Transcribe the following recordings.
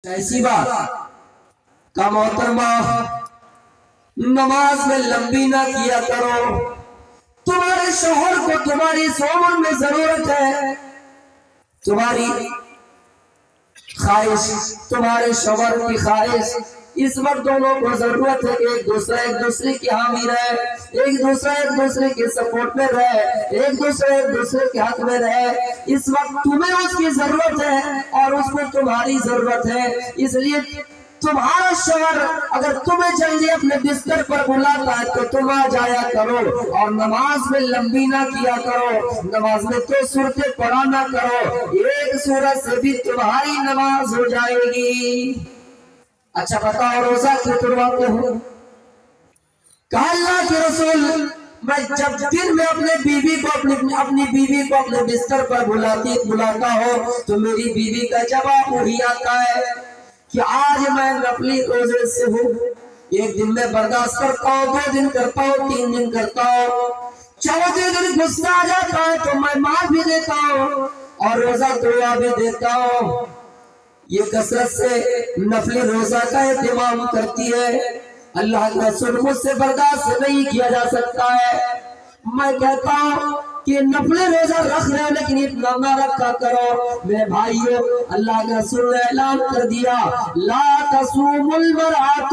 ایسی بات کا محترمہ نماز میں لمبی نہ کیا کرو. تمہارے شوہر کو تمہاری اس عمر میں ضرورت ہے. تمہاری خواہش، تمہارے شوہر کی خواہش اس وقت دونوں کو ضرورت ہے کہ ایک دوسرے کی حامی رہے، ایک دوسرے کے سپورٹ میں رہے، ایک دوسرے کے حق میں رہے. اس وقت تمہیں اس کی ضرورت ہے اور اس کو تمہاری ضرورت ہے. اس لیے تمہارا شوہر اگر تمہیں جلدی اپنے بستر پر بلاتا ہے تو تم آ جایا کرو اور نماز میں لمبی نہ کیا کرو. نماز میں تو سورتیں پڑھا نہ کرو، ایک سورت سے بھی تمہاری نماز ہو جائے گی. اچھا بتاؤ روزہ کیوں توڑواتے ہو؟ کہا اللہ کے رسول میں جب دن میں اپنی بیوی کو اپنے بستر پر بلاتا ہوں تو میری بیوی کا جواب وہی آتا ہے کہ آج میں نفلی روزے سے ہوں. ایک دن میں برداشت کرتا ہوں، 2 دن کرتا ہوں، 3 دن کرتا ہوں، 4 دن غصہ آ جاتا ہے تو میں مار بھی دیتا ہوں اور روزہ توڑوا بھی دیتا ہوں. یہ کثرت سے نفلی روزہ کا اہتمام کرتی ہے. اللہ کے رسول مجھ سے برداشت نہیں کیا جا سکتا ہے. میں کہتا ہوں کہ نفلی روزہ رکھ رہے ہیں لیکن اتنا نہ رکھا کرو. میرے بھائیو، اللہ کے رسول نے اعلان کر دیا لا تصوم المرأة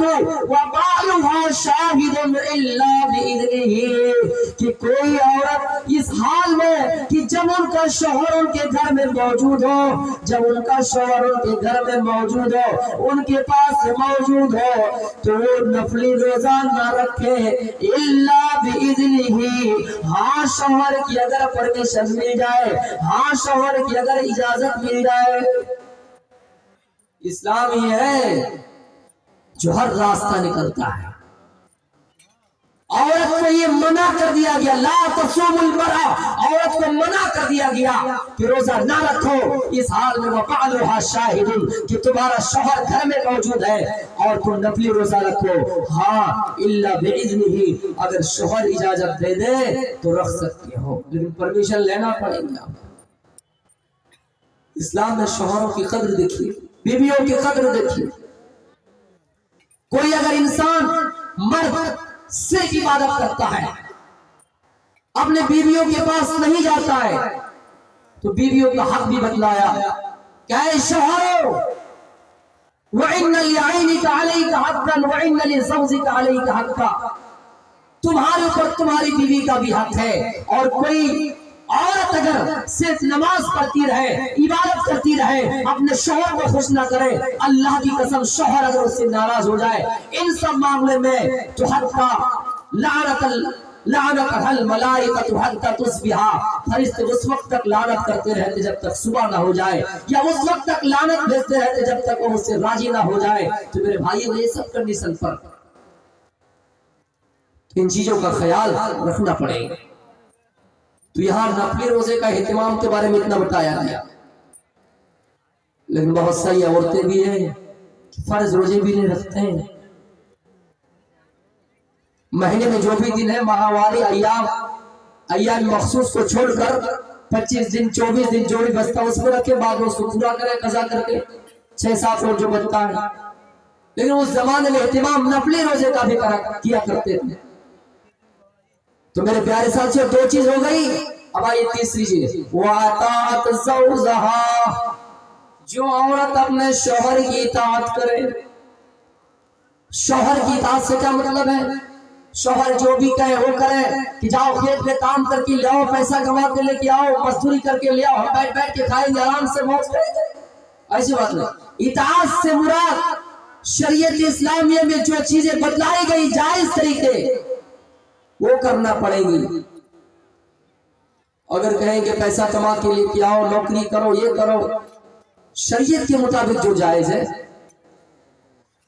وبالها شاہد الا بإذنہ، کہ کوئی عورت اس حال میں کہ جب ان کا شوہر ان کے گھر میں موجود ہو، جب ان کا شوہر ان کے گھر میں موجود ہو، ان کے پاس موجود ہو، تو وہ نفلی روزہ نہ رکھے الا بإذنہ. ہاں شوہر کی اگر پرمیشن مل جائے، ہاں شوہر کی اگر اجازت مل جائے. اسلام ہی ہے جو ہر راستہ نکلتا ہے. عورت کو یہ منع کر دیا گیا لا تصوم المرأة، عورت کو منع کر دیا گیا کہ روزہ نہ رکھو اس حال میں وبالها شاہد، کہ تمہارا شوہر گھر میں موجود ہے اور تم نفلی روزہ رکھو. ہاں الا باذنہ، اگر شوہر اجازت دے دے تو رکھ سکتے ہو لیکن پرمیشن لینا پڑے گا. اسلام میں شوہروں کی قدر دیکھیے، بیویوں کی قدر دیکھیے. کوئی اگر انسان مرد صرف عبادت کرتا ہے، اپنے بیویوں کے پاس نہیں جاتا ہے، تو بیویوں کا حق بھی بتلایا کہ اے شوہرو وَإِنَّ لِعَيْنِكَ عَلَيْكَ حَقًّا وَإِنَّ لِزَوْجِكَ عَلَيْكَ حَقًّا، تمہارے اوپر تمہاری بیوی کا بھی حق ہے. اور کوئی عورت اگر صرف نماز پڑھتی رہے، عبادت کرتی رہے، اپنے شوہر کو خوش نہ کرے، اللہ کی قسم شوہر اگر اس سے ناراض ہو جائے ان سب معاملے میں تو حتی لعنت الملائکۃ حتی تصبح، فرشتے اس وقت تک لعنت کرتے رہتے جب تک صبح نہ ہو جائے، یا اس وقت تک لعنت بھیجتے رہتے جب تک وہ اس سے راضی نہ ہو جائے. تو میرے بھائیوں یہ سب کنڈیشن پر ان چیزوں کا خیال رکھنا پڑے گا. تو یہاں نفلی روزے کا اہتمام کے بارے میں اتنا بتایا گیا، لیکن بہت ساری عورتیں بھی ہیں فرض روزے بھی نہیں رکھتے ہیں. مہینے میں جو بھی دن ہے ماہواری ایام مخصوص کو چھوڑ کر 25 دن 24 دن جو بھی بچتا اس کو رکھے، بعد اس کو پورا کرے قضا کر کے 6-7 روز جو بچتا ہے. لیکن اس زمانے میں اہتمام نفلی روزے کا بھی کیا کرتے تھے. تو میرے پیارے ساتھیوں 2 چیز ہو گئی. اب آئیے تیسری چیز، وَأَطَاعَتْ زَوْجَهَا، جو عورت اپنے شوہر کی اطاعت کرے. شوہر کی اطاعت سے کیا مطلب ہے؟ شوہر جو بھی کہے وہ کرے، کہ جاؤ کھیت میں کام کر کے لے آؤ، پیسہ کما کے لے کے آؤ، مزدوری کر کے لے آؤ، ہم بیٹھ کے کھائیں گے، آرام سے موج کریں گے. ایسی بات نہیں. اطاعت سے مراد شریعت اسلامیہ میں جو چیزیں بتلائی گئی جائز طریقے وہ کرنا پڑے گی. اگر کہیں کہ پیسہ کما کے لے کے آؤ، نوکری کرو، یہ کرو، شریعت کے مطابق جو جائز ہے.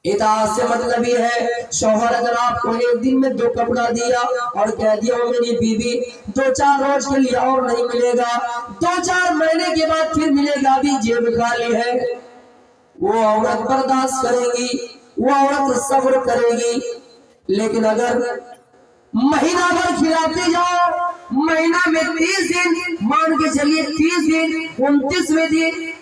اطاعت سے مطلب یہ ہے شوہر اگر آپ کو ایک دن میں 2 کپڑا دیا اور کہہ دیا وہ میری بیوی 2-4 روز کے لیے اور نہیں ملے گا، 2-4 مہینے کے بعد پھر ملے گا، بھی جیب خالی ہے، وہ عورت برداشت کرے گی، وہ عورت صبر کرے گی. لیکن اگر مہینہ بھر کھلاتے جاؤ، مہینہ میں 30 دن مان کے چلیے، 30 دن 29ویں دن